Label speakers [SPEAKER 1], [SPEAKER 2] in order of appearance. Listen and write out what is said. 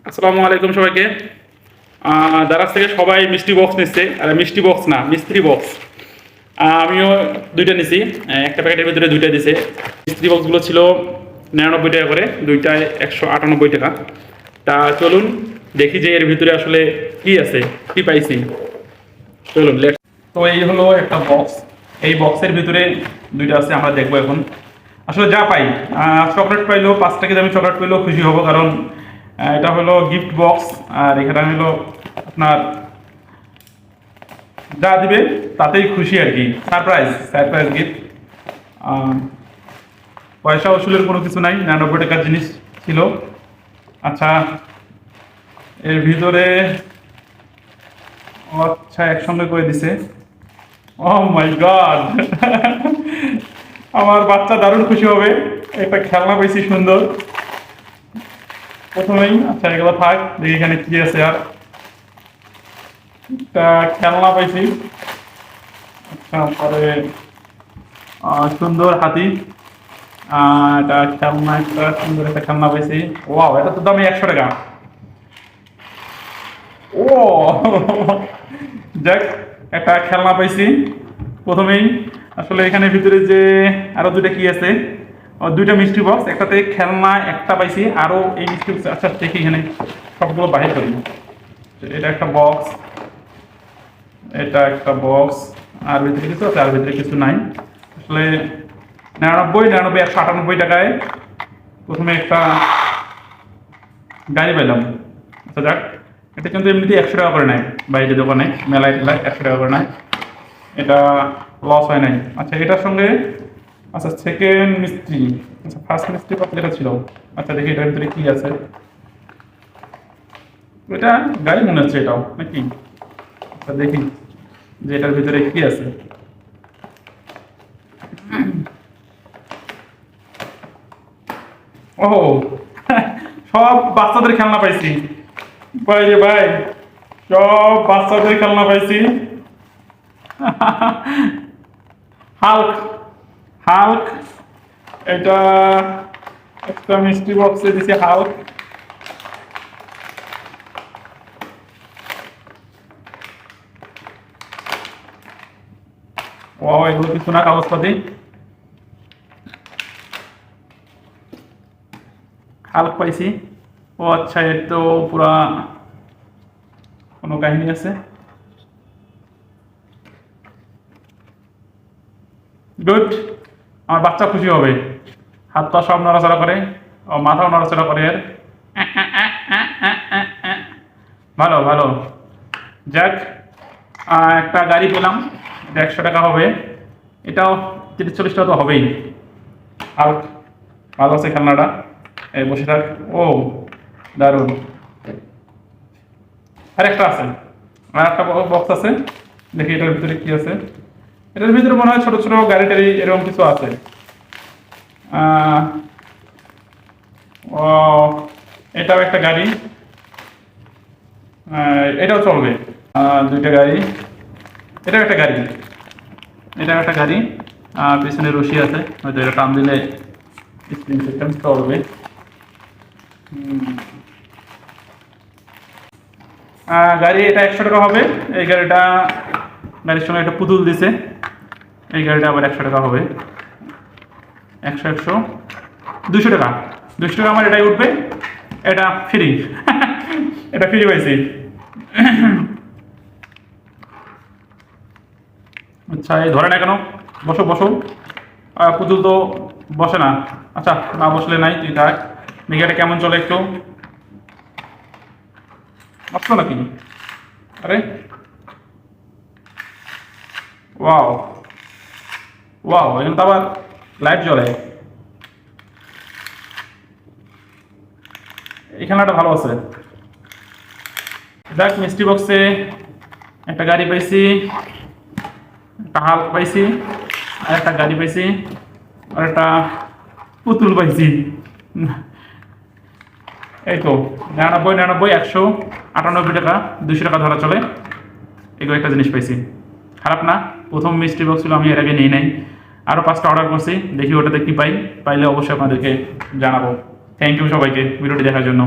[SPEAKER 1] আসসালামু আলাইকুম সবাইকে। দারাজ থেকে সবাই মিষ্টি বক্স নিচ্ছে, আর মিষ্টি বক্স না, মিস্ত্রি বক্স। আমিও দুইটা নিছি, একটা প্যাকেটের ভিতরে দুইটা দিছে। মিস্ত্রি বক্সগুলো ছিল 99 টাকা করে, দুইটায় 198 টাকা। তা চলুন দেখি যে এর ভিতরে আসলে কি আছে, কি পাইছি। চলুন তো এই হলো একটা বক্স। এই বক্সের ভিতরে দুইটা আছে, আমরা দেখবো এখন আসলে যা পাই। চকলেট পাইলেও 5 টাকা দামি চকলেট পাইলেও খুশি হব, কারণ এটা হলো গিফট বক্স। আর এখানে হলো আপনার যা দিবে তাতেই খুশি আর কি, সারপ্রাইজ সারপ্রাইজ গিফট। পয়সা ওসুলের কোনো কিছু নাই, 99 টাকার জিনিস ছিল। আচ্ছা, এর ভিতরে আচ্ছা একসঙ্গে করে দিছে। ও মাই গড, আমার বাচ্চা দারুণ খুশি হবে। একটা খেলনা পেয়েছি সুন্দর প্রথমেই। আচ্ছা এগুলো থাক, দেখি এখানে কি আছে। আর একটা খেলনা পাইছি। আচ্ছা পরে সুন্দর হাতি। এটা খেলনা, একটা সুন্দর একটা খেলনা পাইছি। ওয়াও, এটা তো দামি 100 টাকা। ও যাক, একটা খেলনা পাইছি প্রথমেই। আসলে এখানে ভিতরে যে আরো দুইটা কি আছে, দুইটা মিষ্টি বক্স, একটাতে খেলনা একটা পাইছি, আরো এই মিষ্টি বক্স। আচ্ছা দেখি এখানে সবগুলো বাহির করি। এটা একটা বক্স, এটা একটা বক্স। আর ভিতরে কিছু আছে? আর ভিতরে কিছু নাই আসলে। 198 টাকায় প্রথমে একটা গাড়ি পাইলাম। আচ্ছা যাক, এটা কিন্তু এমনিতে 100 টাকা করে নেয় বাইরে দোকানে, মেলায় টেলায় 100 টাকা করে নেয়। এটা লস হয় নাই। আচ্ছা এটার সঙ্গে, আচ্ছা সেকেন্ড মিস্ত্রি, আচ্ছা ফার্স্ট মিস্ত্রি কত যেটা ছিল। আচ্ছা দেখি এটার ভিতরে কি আছে। এটা গাড়ি মনে হচ্ছে এটাও নাকি। আচ্ছা দেখি যে এটার ভিতরে কি আছে। ও সব বাচ্চাদের খেলনা পাইছি ভাই রে ভাই, সব বাচ্চাদের খেলনা পাইছি। Hulk, Hulk. এটা একটা মিষ্টি বক্সে দিছি হাল্ক। ও এগুলো কিছু না, কাগজপাতি। হাল্ক পাইছি। ও আচ্ছা, এর তো পুরা কোনো কাহিনী আছে। গুড, আমার বাচ্চা খুশি হবে। হাত পা সব নড়াচড়া করে, ও মাথাও নড়াচড়া করে। এর ভালো ভালো। যাক, একটা গাড়ি পেলাম, 100 টাকা হবে। এটাও 30-40 টাকা তো হবেই। আর ভালো আছে খেলনাটা, এই বসে থাক। ও দারুণ। আর একটা আছে, আর একটা বক্স আছে, দেখি এটার ভিতরে কি আছে। এটার ভিতরে মনে হয় ছোট ছোট গাড়ি টাড়ি এরকম কিছু আছে। ও এটাও একটা গাড়ি, এটাও চলবে। দুইটা গাড়ি, এটাও একটা গাড়ি, এটাও একটা গাড়ি। পিছনে রশি আছে, হয়তো এটা টান দিলে স্প্রিং সিস্টেম চলবে। গাড়ি এটা 100 টাকা হবে। এই গাড়িটা, গাড়ির সঙ্গে একটা পুতুল দিছে। এই গাড়িটা আবার 100 টাকা হবে। 100 100 200 টাকা। 200 টাকা আমার এটাই উঠবে। এটা ফ্রি। এটা ফ্রি পাইছি। আচ্ছা এই ধরে না কেন, বসো বসো। পুতুল তো বসে না। আচ্ছা না বসলে নাই, তুই থাক। দেখি এটা কেমন চলে একটু। বসলো নাকি? আরে ওয়াও ওয়াও, এখানে তো আবার লাইট জ্বলে। এই খেলনাটা ভালো আছে। দেখ, মিষ্টি বক্সে একটা গাড়ি পাইছি, একটা হাল্ক পাইছি, আর একটা গাড়ি পাইছি, আর একটা পুতুল পাইছি। এই তো 99 198 টাকা, 200 টাকা ধরা চলে। এগুলো একটা জিনিস পাইছি, খারাপ না। প্রথম মিষ্টি বক্স ছিল, আমি এর আগে নিই নাই। আরও 5টা অর্ডার করছি, দেখি ওটাতে কি পাই। পাইলে অবশ্যই আপনাদেরকে জানাবো। থ্যাংক ইউ সবাইকে ভিডিওটি দেখার জন্য।